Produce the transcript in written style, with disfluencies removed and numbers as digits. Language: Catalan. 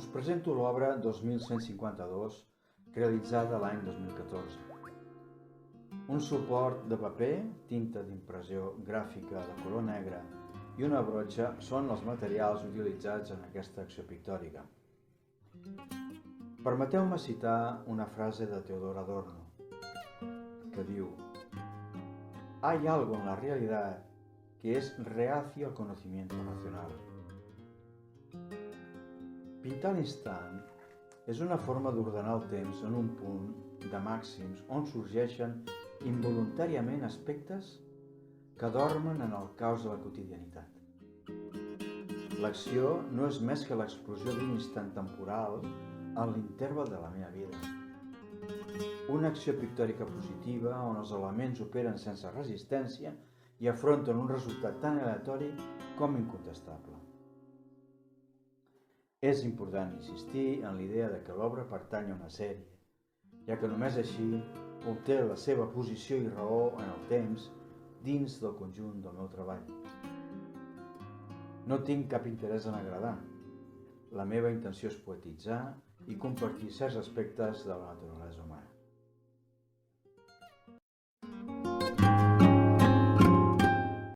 Us presento l'obra 2152, realitzada l'any 2014. Un suport de paper, tinta d'impressió gràfica de color negre i una brotxa són els materials utilitzats en aquesta acció pictòrica. Permeteu-me citar una frase de Teodor Adorno, que diu: «Hay algo en la realidad que es reacio al conocimiento racional». Pintar l'instant és una forma d'ordenar el temps en un punt de màxims on sorgeixen involuntàriament aspectes que dormen en el caos de la quotidianitat. L'acció no és més que l'explosió d'un instant temporal en l'interval de la meva vida. Una acció pictòrica positiva on els elements operen sense resistència i afronten un resultat tan aleatori com incontestable. És important insistir en l'idea de que l'obra pertany a una sèrie, ja que només així obté la seva posició i raó en el temps dins del conjunt del meu treball. No tinc cap interès en agradar. La meva intenció és poetitzar i compartir certs aspectes de la naturalesa humana.